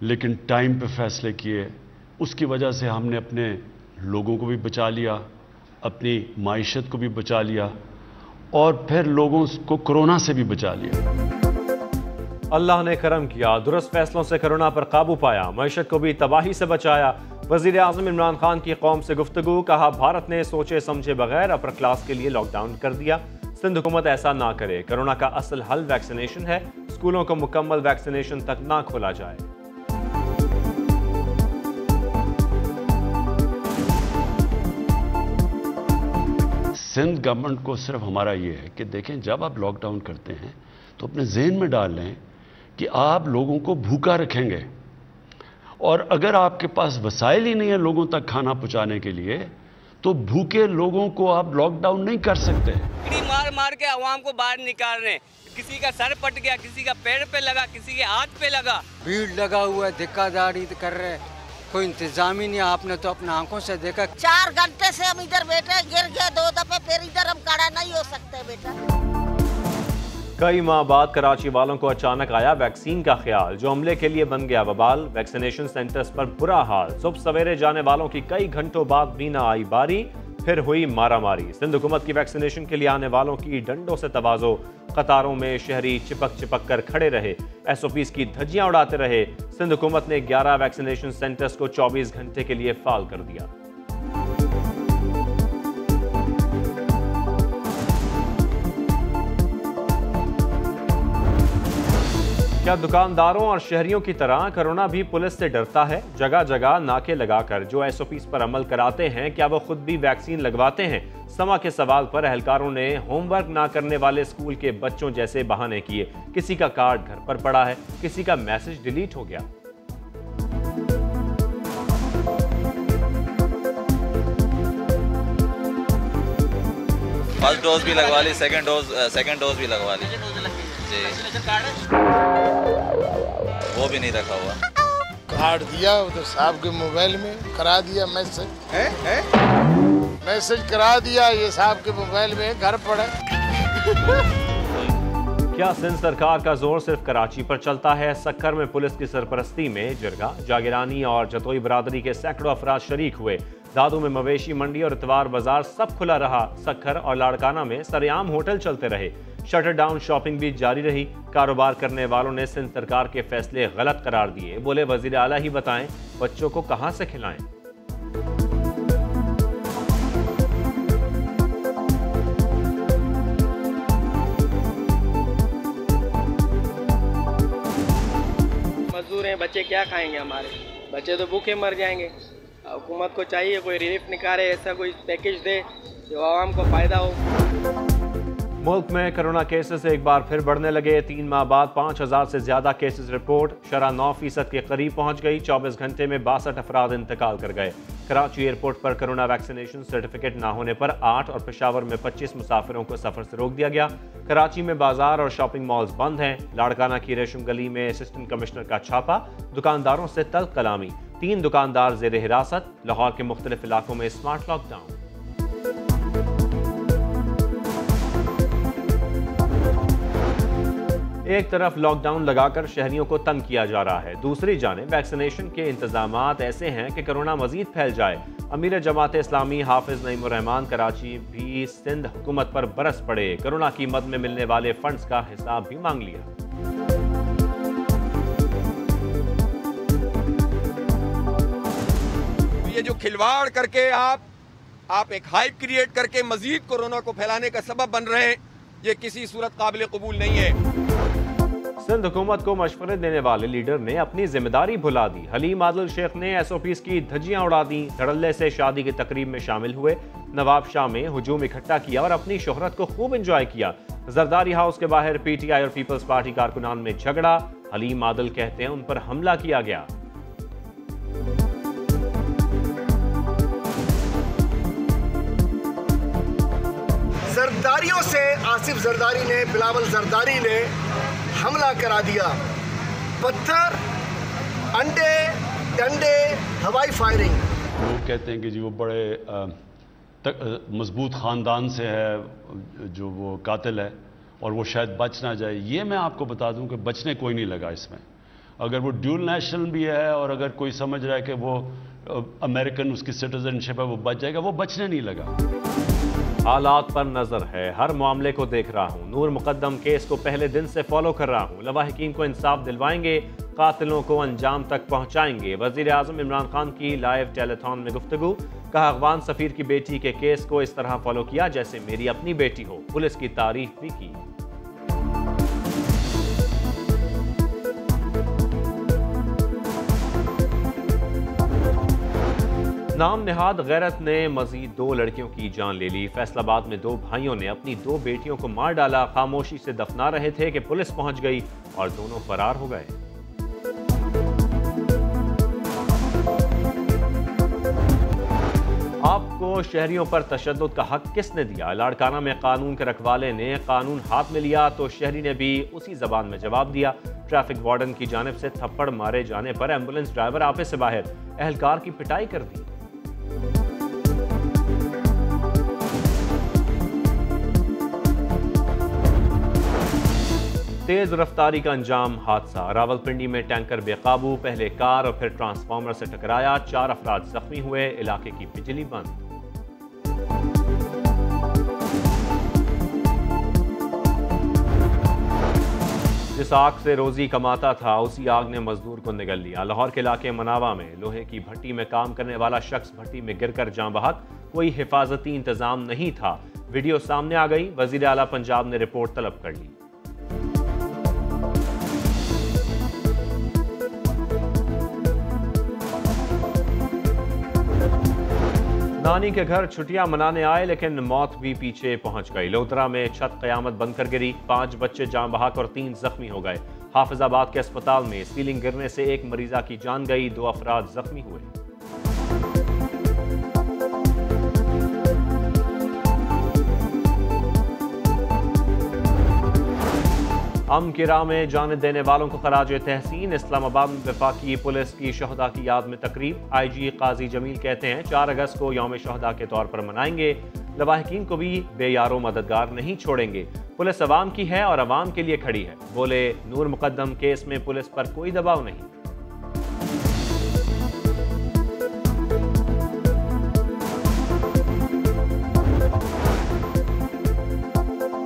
लेकिन टाइम पे फैसले किए। उसकी वजह से हमने अपने लोगों को भी बचा लिया, अपनी माइशत को भी बचा लिया और फिर लोगों को कोरोना से भी बचा लिया। अल्लाह ने करम किया, दुरुस्त फैसलों से कोरोना पर काबू पाया, मईशत को भी तबाही से बचाया। वज़ीर आज़म इमरान खान की कौम से गुफ्तगू, कहा भारत ने सोचे समझे बगैर अपर क्लास के लिए लॉकडाउन कर दिया। सिंध हुकूमत ऐसा ना करे, कोरोना का असल हल वैक्सीनेशन है, स्कूलों को मुकम्मल वैक्सीनेशन तक ना खोला जाए। सिंध गवर्नमेंट को सिर्फ हमारा ये है कि देखें, जब आप लॉकडाउन करते हैं तो अपने जहन में डाल लें कि आप लोगों को भूखा रखेंगे और अगर आपके पास वसाइल ही नहीं है लोगों तक खाना पहुंचाने के लिए तो भूखे लोगों को आप लॉकडाउन नहीं कर सकते। मार मार के आवाम को बाहर निकाल रहे हैं, किसी का सर पट गया, किसी का पैर पे लगा, किसी के हाथ पे लगा, भीड़ लगा हुआ है, धक्काधारी कर रहे हैं, कोई इंतजाम ही नहीं। आपने तो अपने आंखों से देखा। 4 घंटे से हम इधर बैठे, गिर गए 2 दफे, फिर इधर हम खड़ा नहीं हो सकते बेटा। कई माह बाद कराची वालों को अचानक आया वैक्सीन का ख्याल, जो अमले के लिए बन गया वबाल। वैक्सीनेशन सेंटर्स पर बुरा हाल, सुबह सवेरे जाने वालों की कई घंटों बाद भी ना आई बारी, फिर हुई मारामारी। सिंध हुकूमत की वैक्सीनेशन के लिए आने वालों की डंडों से तवाज़ो, कतारों में शहरी चिपक चिपक कर खड़े रहे, SOPs की धज्जियां उड़ाते रहे। सिंध हुकूमत ने 11 वैक्सीनेशन सेंटर्स को 24 घंटे के लिए फाल कर दिया। क्या दुकानदारों और शहरियों की तरह कोरोना भी पुलिस से डरता है? जगह जगह नाके लगाकर जो SOPs पर अमल कराते हैं, क्या वो खुद भी वैक्सीन लगवाते हैं? समा के सवाल पर एहलकारों ने होमवर्क ना करने वाले स्कूल के बच्चों जैसे बहाने किए। किसी का कार्ड घर पर पड़ा है, किसी का मैसेज डिलीट हो गया। फर्स्ट डोज भी लगवा ली, सेकंड डोज भी लगवा ली जी। वो भी नहीं रखा हुआ। कार्ड दिया उधर साहब के मोबाइल में, करा दिया मैसेज करा दिया, ये साहब के मोबाइल में घर पड़ा। क्या सिंध सरकार का जोर सिर्फ कराची पर चलता है? सक्खर में पुलिस की सरपरस्ती में जिरगा, जागीरानी और जतोई बरादरी के सैकड़ों अफराद शरीक हुए। दादू में मवेशी मंडी और इतवार बाजार सब खुला रहा। सक्खर और लाड़काना में सरेआम होटल चलते रहे। शटर डाउन शॉपिंग भी जारी रही। कारोबार करने वालों ने सिंध सरकार के फैसले गलत करार दिए। बोले वजीर आला ही बताएं बच्चों को कहां से खिलाएं। मजदूर हैं, बच्चे क्या खाएंगे? हमारे बच्चे तो भूखे मर जाएंगे। हुकूमत को चाहिए कोई रिलीफ निकाले, ऐसा कोई पैकेज दे जो आवाम को फायदा हो। मुल्क में कोरोना केसेस एक बार फिर बढ़ने लगे। 3 माह बाद 5000 से ज्यादा केसेस रिपोर्ट, शरह 9% के करीब पहुंच गई। 24 घंटे में 62 अफराद इंतकाल कर गए। कराची एयरपोर्ट पर कोरोना वैक्सीनेशन सर्टिफिकेट ना होने पर 8 और पेशावर में 25 मुसाफिरों को सफर से रोक दिया गया। कराची में बाजार और शॉपिंग मॉल्स बंद हैं। लाड़काना की रेशम गली में असिस्टेंट कमिश्नर का छापा, दुकानदारों से तल्ख कलामी। 3 दुकानदार जेर हिरासत। लाहौर के मुख्तलिफ इलाकों में स्मार्ट लॉकडाउन। एक तरफ लॉकडाउन लगाकर शहरियों को तंग किया जा रहा है, दूसरी जानिब वैक्सीनेशन के इंतजामात ऐसे हैं कि कोरोना मजीद फैल जाए। अमीर जमात इस्लामी हाफिज नईमुर रहमान कराची भी सिंध हुकूमत पर बरस पड़े। कोरोना की मद में मिलने वाले फंड्स का हिसाब भी मांग लिया। ये जो खिलवाड़ करके आप एक हाइप क्रिएट करके मजीद कोरोना को फैलाने का सबब बन रहे हैं, ये किसी सूरत काबिल कबूल नहीं है। सिंध हुकूमत को मशवरे देने वाले लीडर ने अपनी जिम्मेदारी भुला दी। हलीम आदिल शेख ने SOPs की धज्जियां उड़ा दी। धड़ल्ले से शादी की तकरीब में शामिल हुए। नवाब शाह में हुजूम इकट्ठा किया और अपनी शोहरत को खूब एंजॉय किया। जरदारी हाउस के बाहर PTI और पीपल्स पार्टी कारकुनान में झगड़ा। हलीम आदिल कहते हैं उन पर हमला किया गया। जरदारियों से आसिफ जरदारी ने, बिलावल जरदारी ने हमला करा दिया। पत्थर, अंडे, डंडे, हवाई फायरिंग। वो कहते हैं कि जी वो बड़े मजबूत ख़ानदान से है जो वो कातिल है और वो शायद बच ना जाए। ये मैं आपको बता दूं कि बचने कोई नहीं लगा इसमें। अगर वो ड्यूल नेशनल भी है और अगर कोई समझ रहा है कि वो अमेरिकन उसकी सिटीजनशिप है वो बच जाएगा, वो बचने नहीं लगा। हालात पर नजर है, हर मामले को देख रहा हूँ। नूर मुकद्दम केस को पहले दिन से फॉलो कर रहा हूँ। लवाहिकीन को इंसाफ दिलवाएंगे, कातिलों को अंजाम तक पहुँचाएंगे। वज़ीर आज़म इमरान खान की लाइव टेलीथॉन में गुफ्तगू। कहा, अफगान सफीर की बेटी के केस को इस तरह फॉलो किया जैसे मेरी अपनी बेटी हो। पुलिस की तारीफ भी की। नाम निहाद गैरत ने मजीद 2 लड़कियों की जान ले ली। फैसलाबाद में 2 भाइयों ने अपनी 2 बेटियों को मार डाला। खामोशी से दफना रहे थे कि पुलिस पहुंच गई और दोनों फरार हो गए। आपको शहरियों पर तशद्दुद का हक किसने दिया? लाड़काना में कानून के रखवाले ने कानून हाथ में लिया तो शहरी ने भी उसी जबान में जवाब दिया। ट्रैफिक वार्डन की जानिब से थप्पड़ मारे जाने पर एम्बुलेंस ड्राइवर आपे से बाहर, एहलकार की पिटाई कर दी। तेज रफ्तारी का अंजाम हादसा। रावलपिंडी में टैंकर बेकाबू, पहले कार और फिर ट्रांसफार्मर से टकराया। 4 अफराद जख्मी हुए। इलाके की बिजली बंद। जिस आग से रोजी कमाता था उसी आग ने मजदूर को निगल लिया। लाहौर के इलाके मनावा में लोहे की भट्टी में काम करने वाला शख्स भट्टी में गिरकर जान बहक। कोई हिफाजती इंतजाम नहीं था। वीडियो सामने आ गई। वजीर आला पंजाब ने रिपोर्ट तलब कर ली। नानी के घर छुट्टियां मनाने आए लेकिन मौत भी पीछे पहुंच गई। लोधरा में छत कयामत बनकर गिरी। 5 बच्चे जान बहक और 3 जख्मी हो गए। हाफिजाबाद के अस्पताल में सीलिंग गिरने से 1 मरीजा की जान गई, 2 अफराद जख्मी हुए। अम की राह में जान देने वालों को खराज तहसीन। इस्लामाबाद में वफाकी पुलिस की शहदा की याद में तकरीब। IG काजी जमील कहते हैं 4 अगस्त को यौम शहदा के तौर पर मनाएंगे। लवाहिकीन को भी बेयारो मददगार नहीं छोड़ेंगे। पुलिस अवाम की है और अवाम के लिए खड़ी है। बोले, नूर मुकद्दम केस में पुलिस पर कोई दबाव नहीं।